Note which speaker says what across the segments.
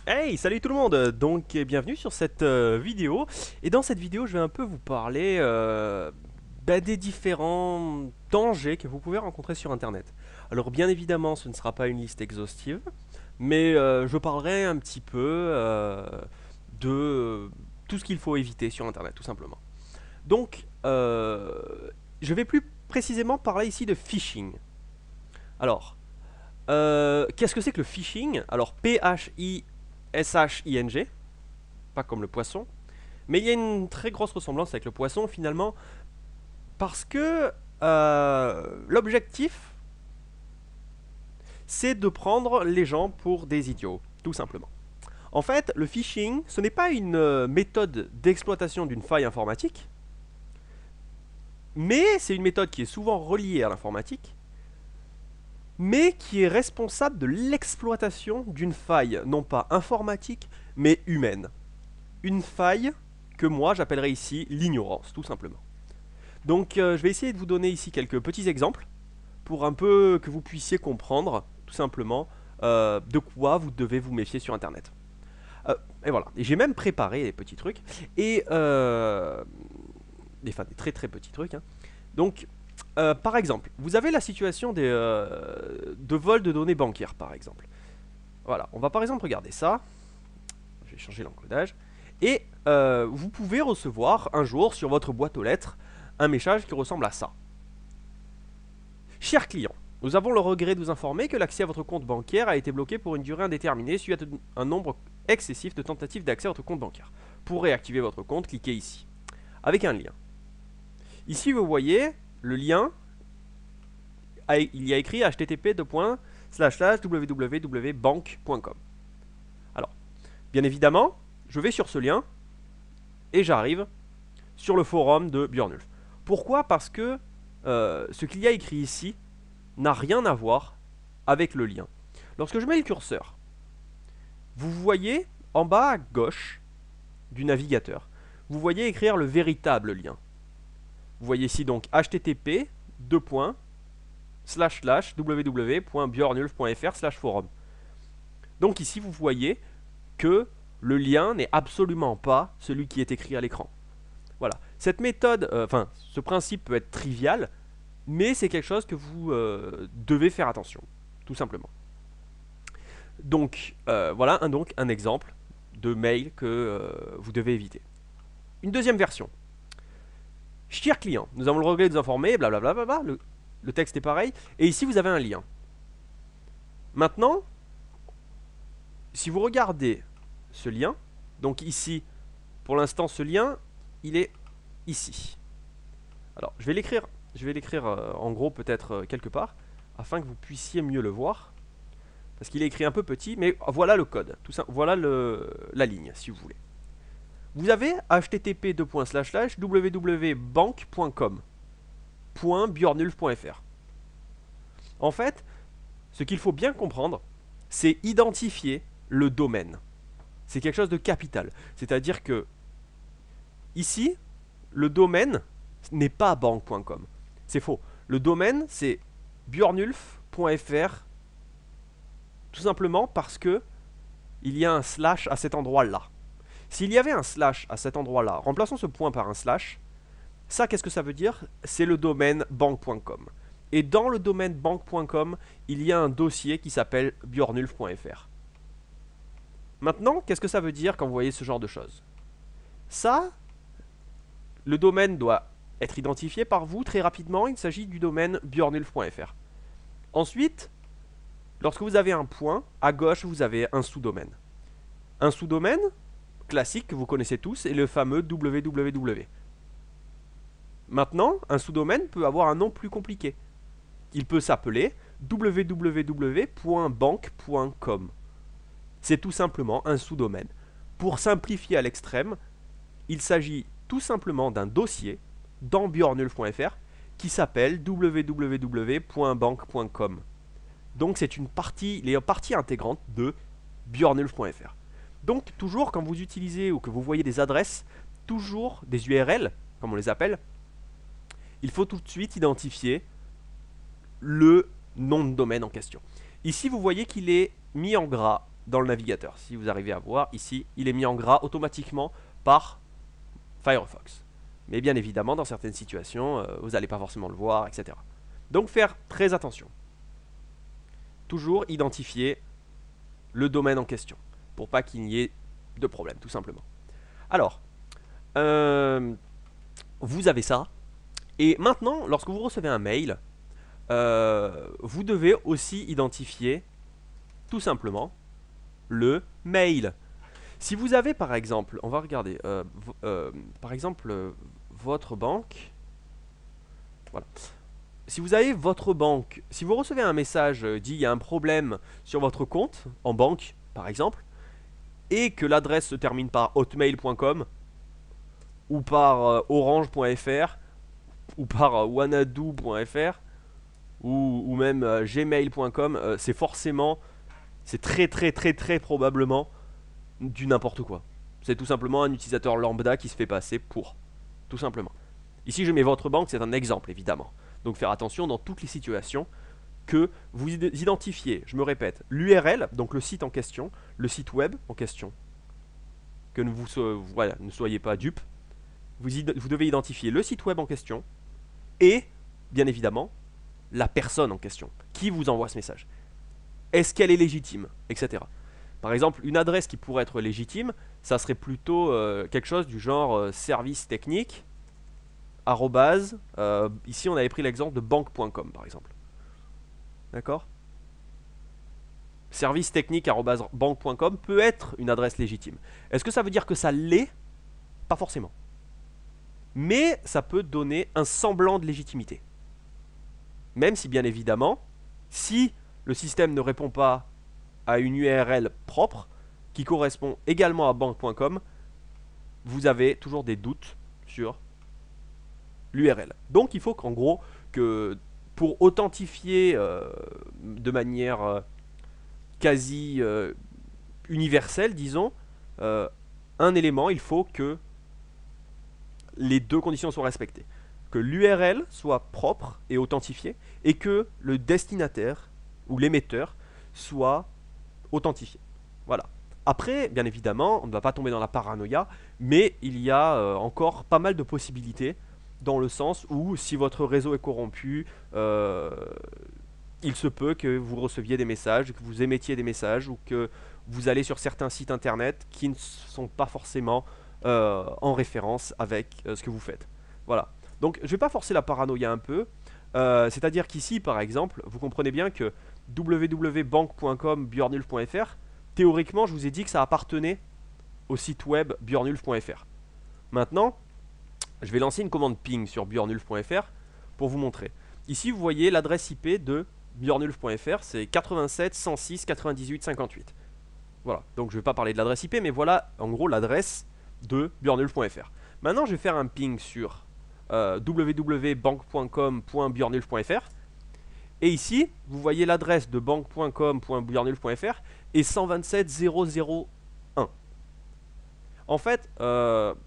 Speaker 1: Hey, salut tout le monde! Donc, bienvenue sur cette vidéo. Et dans cette vidéo, je vais un peu vous parler des différents dangers que vous pouvez rencontrer sur Internet. Alors, bien évidemment, ce ne sera pas une liste exhaustive, mais je parlerai un petit peu de tout ce qu'il faut éviter sur Internet, tout simplement. Donc, je vais plus précisément parler ici de phishing. Alors, qu'est-ce que c'est que le phishing? Alors, P-H-I-S-H-I-N-G, pas comme le poisson. Mais il y a une très grosse ressemblance avec le poisson finalement, parce que l'objectif, c'est de prendre les gens pour des idiots, tout simplement. En fait, le phishing, ce n'est pas une méthode d'exploitation d'une faille informatique, mais c'est une méthode qui est souvent reliée à l'informatique, mais qui est responsable de l'exploitation d'une faille, non pas informatique, mais humaine. Une faille que moi j'appellerais ici l'ignorance, tout simplement. Donc je vais essayer de vous donner ici quelques petits exemples pour un peu que vous puissiez comprendre, tout simplement, de quoi vous devez vous méfier sur Internet. Et voilà, et j'ai même préparé des petits trucs, et des très très petits trucs. Hein. Donc, par exemple, vous avez la situation de vol de données bancaires, par exemple. Voilà, on va par exemple regarder ça. Je vais changer l'encodage. Et vous pouvez recevoir un jour sur votre boîte aux lettres un message qui ressemble à ça. Cher client, nous avons le regret de vous informer que l'accès à votre compte bancaire a été bloqué pour une durée indéterminée suite à un nombre excessif de tentatives d'accès à votre compte bancaire. Pour réactiver votre compte, cliquez ici. Avec un lien. Ici, vous voyez le lien. Il y a écrit http://www.bank.com. Alors, bien évidemment, je vais sur ce lien et j'arrive sur le forum de Björnulf. Pourquoi? Parce que ce qu'il y a écrit ici n'a rien à voir avec le lien. Lorsque je mets le curseur, vous voyez en bas à gauche du navigateur, vous voyez écrire le véritable lien. Vous voyez ici donc http://www.bjornulf.fr/forum. Donc ici vous voyez que le lien n'est absolument pas celui qui est écrit à l'écran. Voilà. Cette méthode, ce principe peut être trivial, mais c'est quelque chose que vous devez faire attention, tout simplement. Donc, voilà un exemple de mail que vous devez éviter. Une deuxième version. Cher client, nous avons le regret de vous informer, blablabla, le texte est pareil, et ici vous avez un lien. Maintenant, si vous regardez ce lien, donc ici, pour l'instant ce lien, il est ici. Alors, je vais l'écrire en gros peut-être quelque part, afin que vous puissiez mieux le voir. Parce qu'il est écrit un peu petit, mais voilà le code. Tout ça, voilà la ligne, si vous voulez. Vous avez http://www.bank.com.bjornulf.fr. En fait, ce qu'il faut bien comprendre, c'est identifier le domaine. C'est quelque chose de capital. C'est-à-dire que ici, le domaine n'est pas bank.com. C'est faux. Le domaine, c'est bjornulf.fr, tout simplement parce que il y a un slash à cet endroit-là. S'il y avait un slash à cet endroit-là, remplaçons ce point par un slash. Ça, qu'est-ce que ça veut dire? C'est le domaine bank.com. Et dans le domaine bank.com, il y a un dossier qui s'appelle bjornulf.fr. Maintenant, qu'est-ce que ça veut dire quand vous voyez ce genre de choses? Ça, le domaine doit être identifié par vous très rapidement. Il s'agit du domaine bjornulf.fr. Ensuite, lorsque vous avez un point, à gauche, vous avez un sous-domaine. Un sous-domaine classique que vous connaissez tous est le fameux www. Maintenant, un sous-domaine peut avoir un nom plus compliqué. Il peut s'appeler www.bank.com. C'est tout simplement un sous-domaine. Pour simplifier à l'extrême, il s'agit tout simplement d'un dossier dans bjornulf.fr qui s'appelle www.bank.com. Donc c'est une partie intégrante de bjornulf.fr. Donc toujours quand vous utilisez ou que vous voyez des adresses, toujours des URL, comme on les appelle, il faut tout de suite identifier le nom de domaine en question. Ici vous voyez qu'il est mis en gras dans le navigateur. Si vous arrivez à voir ici, il est mis en gras automatiquement par Firefox. Mais bien évidemment, dans certaines situations, vous n'allez pas forcément le voir, etc. Donc faire très attention. Toujours identifier le domaine en question, pour pas qu'il y ait de problème, tout simplement. Alors, vous avez ça. Et maintenant, lorsque vous recevez un mail, vous devez aussi identifier, tout simplement, le mail. Si vous avez par exemple, on va regarder, par exemple, votre banque, voilà. Si vous avez votre banque, si vous recevez un message dit il y a un problème sur votre compte, en banque par exemple, et que l'adresse se termine par hotmail.com, ou par orange.fr, ou par wanadoo.fr, ou même gmail.com, c'est forcément, c'est très probablement du n'importe quoi. C'est tout simplement un utilisateur lambda qui se fait passer pour. Tout simplement. Ici, je mets votre banque, c'est un exemple, évidemment. Donc faire attention dans toutes les situations que vous identifiez, je me répète, l'URL, donc le site en question, le site web en question. Que voilà, ne soyez pas dupes. Vous devez identifier le site web en question et, bien évidemment, la personne en question qui vous envoie ce message. Est-ce qu'elle est légitime, etc. Par exemple, une adresse qui pourrait être légitime, ça serait plutôt quelque chose du genre service technique, arrobase, ici on avait pris l'exemple de banque.com par exemple. D'accord? Service technique arrobase banque.com peut être une adresse légitime. Est-ce que ça veut dire que ça l'est? Pas forcément. Mais ça peut donner un semblant de légitimité. Même si bien évidemment, si le système ne répond pas à une URL propre qui correspond également à banque.com, vous avez toujours des doutes sur l'URL. Donc il faut qu'en gros, que pour authentifier de manière quasi universelle, disons, un élément, il faut que les deux conditions soient respectées. Que l'URL soit propre et authentifiée et que le destinataire ou l'émetteur soit authentifié. Voilà. Après, bien évidemment, on ne va pas tomber dans la paranoïa, mais il y a encore pas mal de possibilités dans le sens où si votre réseau est corrompu, il se peut que vous receviez des messages, que vous émettiez des messages ou que vous allez sur certains sites internet qui ne sont pas forcément en référence avec ce que vous faites. Voilà. Donc je ne vais pas forcer la paranoïa un peu, c'est-à-dire qu'ici par exemple, vous comprenez bien que www.bank.com bjornulf.fr, théoriquement je vous ai dit que ça appartenait au site web bjornulf.fr. Maintenant, je vais lancer une commande ping sur bjornulf.fr pour vous montrer. Ici vous voyez l'adresse IP de bjornulf.fr, c'est 87 106 98 58. Voilà, donc je ne vais pas parler de l'adresse IP, mais voilà en gros l'adresse de bjornulf.fr. Maintenant je vais faire un ping sur www.bank.com.bjornulf.fr. Et ici, vous voyez l'adresse de bank.com.bjornulf.fr et 127 001. En fait,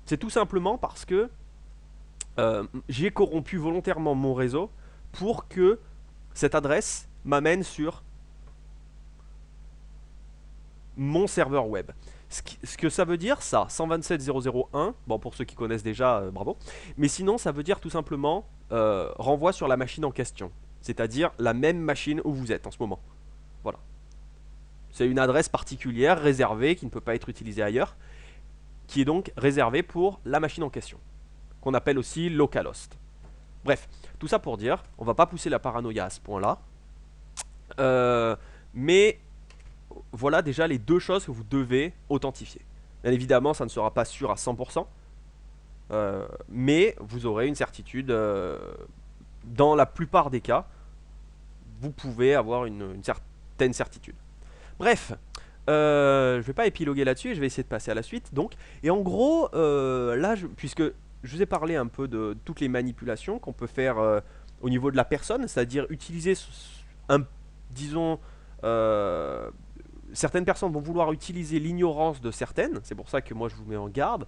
Speaker 1: c'est tout simplement parce que j'ai corrompu volontairement mon réseau pour que cette adresse m'amène sur mon serveur web. Ce que ça veut dire, ça, 127 001, bon pour ceux qui connaissent déjà, bravo, mais sinon ça veut dire tout simplement renvoi sur la machine en question, c'est-à-dire la même machine où vous êtes en ce moment. Voilà. C'est une adresse particulière, réservée, qui ne peut pas être utilisée ailleurs, qui est donc réservée pour la machine en question, qu'on appelle aussi localhost. Bref, tout ça pour dire, on va pas pousser la paranoïa à ce point-là, mais voilà déjà les deux choses que vous devez authentifier. Bien évidemment, ça ne sera pas sûr à 100%, mais vous aurez une certitude. Dans la plupart des cas, vous pouvez avoir une certaine certitude. Bref, je ne vais pas épiloguer là-dessus, je vais essayer de passer à la suite. Donc. Et en gros, là, puisque je vous ai parlé un peu de toutes les manipulations qu'on peut faire au niveau de la personne, c'est-à-dire utiliser, disons, certaines personnes vont vouloir utiliser l'ignorance de certaines, c'est pour ça que moi je vous mets en garde,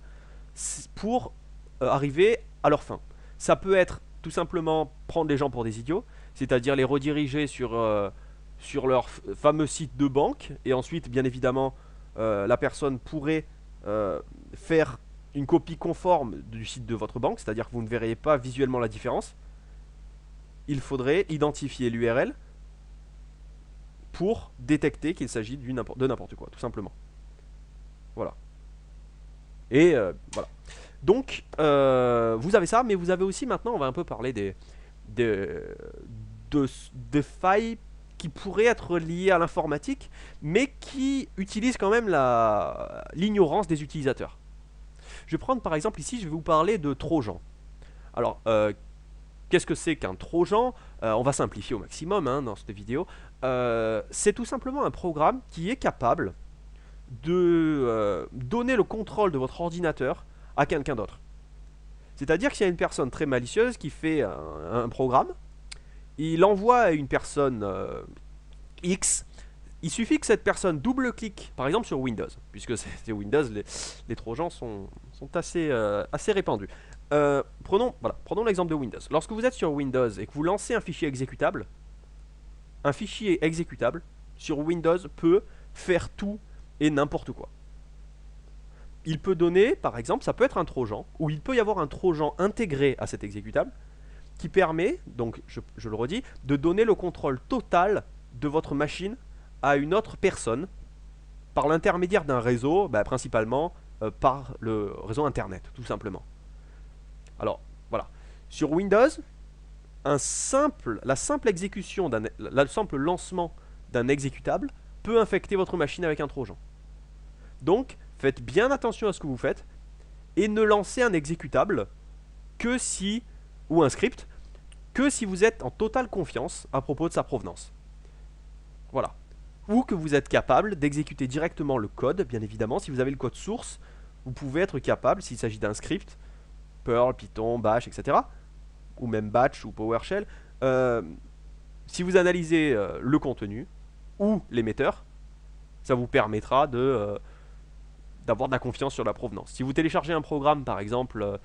Speaker 1: pour arriver à leur fin. Ça peut être tout simplement prendre les gens pour des idiots, c'est-à-dire les rediriger sur sur leur fameux site de banque, et ensuite, bien évidemment, la personne pourrait faire une copie conforme du site de votre banque, c'est-à-dire que vous ne verriez pas visuellement la différence. Il faudrait identifier l'URL pour détecter qu'il s'agit de n'importe quoi, tout simplement. Voilà. Et voilà. Donc, vous avez ça, mais vous avez aussi maintenant, on va un peu parler des failles qui pourraient être liées à l'informatique, mais qui utilisent quand même l'ignorance des utilisateurs. Je vais prendre par exemple ici, je vais vous parler de Trojan. Alors, qu'est-ce que c'est qu'un Trojan? On va simplifier au maximum hein, dans cette vidéo. C'est tout simplement un programme qui est capable de donner le contrôle de votre ordinateur à quelqu'un d'autre. C'est-à-dire qu'il y a une personne très malicieuse qui fait un programme, il l'envoie à une personne X, il suffit que cette personne double-clique, par exemple sur Windows, puisque c'est Windows, les Trojans sont assez répandus. Prenons l'exemple de Windows. Lorsque vous êtes sur Windows et que vous lancez un fichier exécutable sur Windows peut faire tout et n'importe quoi. Il peut donner, par exemple, ça peut être un Trojan, ou il peut y avoir un Trojan intégré à cet exécutable, qui permet, donc je le redis, de donner le contrôle total de votre machine à une autre personne, par l'intermédiaire d'un réseau, principalement par le réseau Internet, tout simplement. Alors, voilà. Sur Windows, le simple lancement d'un exécutable peut infecter votre machine avec un Trojan. Donc, faites bien attention à ce que vous faites et ne lancez un exécutable que si, ou un script, que si vous êtes en totale confiance à propos de sa provenance. Voilà. Ou que vous êtes capable d'exécuter directement le code, bien évidemment. Si vous avez le code source, vous pouvez être capable, s'il s'agit d'un script, Perl, Python, Bash, etc., ou même Batch ou PowerShell, si vous analysez le contenu ou l'émetteur, ça vous permettra d'avoir de la confiance sur la provenance. Si vous téléchargez un programme, par exemple,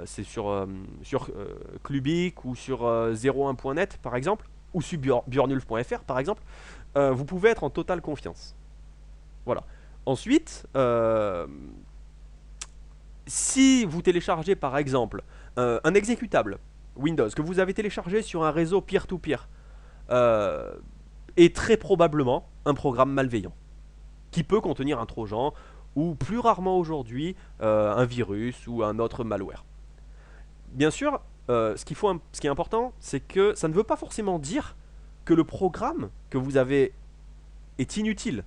Speaker 1: c'est sur Clubic ou sur 01.net, par exemple, ou sur Bjornulf.fr, par exemple, vous pouvez être en totale confiance. Voilà. Ensuite, si vous téléchargez, par exemple, un exécutable Windows que vous avez téléchargé sur un réseau peer-to-peer, est très probablement un programme malveillant, qui peut contenir un trojan, ou plus rarement aujourd'hui, un virus ou un autre malware. Bien sûr, ce qui est important, c'est que ça ne veut pas forcément dire que le programme que vous avez est inutile.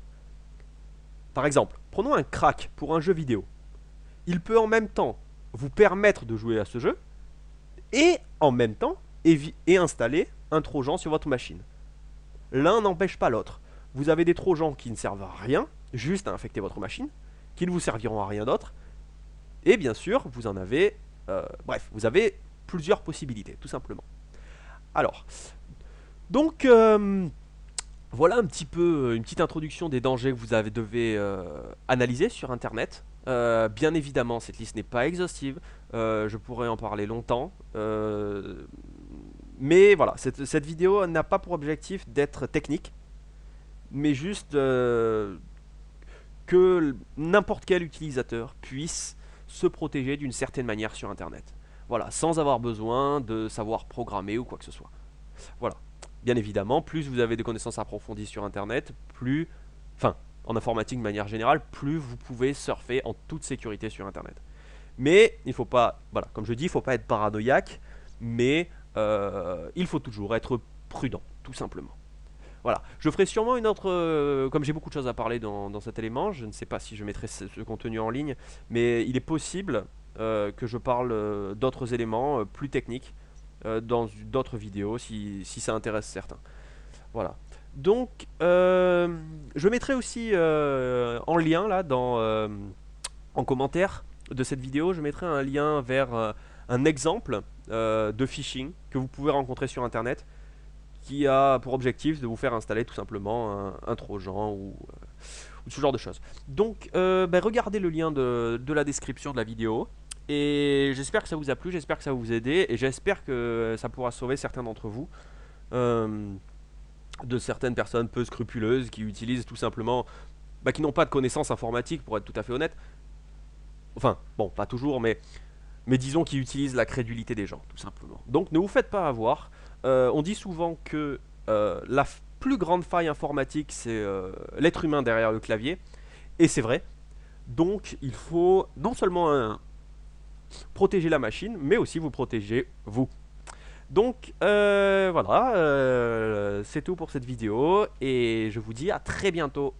Speaker 1: Par exemple, prenons un crack pour un jeu vidéo. Il peut en même temps vous permettre de jouer à ce jeu et en même temps installer un trojan sur votre machine. L'un n'empêche pas l'autre. Vous avez des trojans qui ne servent à rien, juste à infecter votre machine, qui ne vous serviront à rien d'autre. Et bien sûr, vous en avez... bref, vous avez plusieurs possibilités, tout simplement. Alors, donc, voilà un petit peu une petite introduction des dangers que vous devez analyser sur Internet. Bien évidemment, cette liste n'est pas exhaustive. Je pourrais en parler longtemps. Mais voilà, cette vidéo n'a pas pour objectif d'être technique, mais juste que n'importe quel utilisateur puisse se protéger d'une certaine manière sur Internet. Voilà, sans avoir besoin de savoir programmer ou quoi que ce soit. Voilà. Bien évidemment, plus vous avez des connaissances approfondies sur Internet, plus, en informatique de manière générale, plus vous pouvez surfer en toute sécurité sur Internet. Mais il faut pas, voilà, comme je dis, il ne faut pas être paranoïaque, mais il faut toujours être prudent, tout simplement. Voilà, je ferai sûrement une autre, comme j'ai beaucoup de choses à parler dans cet élément, je ne sais pas si je mettrai ce contenu en ligne, mais il est possible que je parle d'autres éléments plus techniques dans d'autres vidéos si ça intéresse certains. Voilà. Donc, je mettrai aussi en lien là en commentaire de cette vidéo, je mettrai un lien vers un exemple de phishing que vous pouvez rencontrer sur Internet, qui a pour objectif de vous faire installer tout simplement un trojan ou ce genre de choses. Donc, regardez le lien de la description de la vidéo. Et j'espère que ça vous a plu, j'espère que ça va vous aider, et j'espère que ça pourra sauver certains d'entre vous. de certaines personnes peu scrupuleuses qui utilisent tout simplement, qui n'ont pas de connaissances informatiques pour être tout à fait honnête. Enfin, bon, pas toujours, mais disons qui utilisent la crédulité des gens, tout simplement. Donc ne vous faites pas avoir. On dit souvent que plus grande faille informatique, c'est l'être humain derrière le clavier, et c'est vrai. Donc il faut non seulement protéger la machine, mais aussi vous protéger vous. Donc voilà, c'est tout pour cette vidéo, et je vous dis à très bientôt.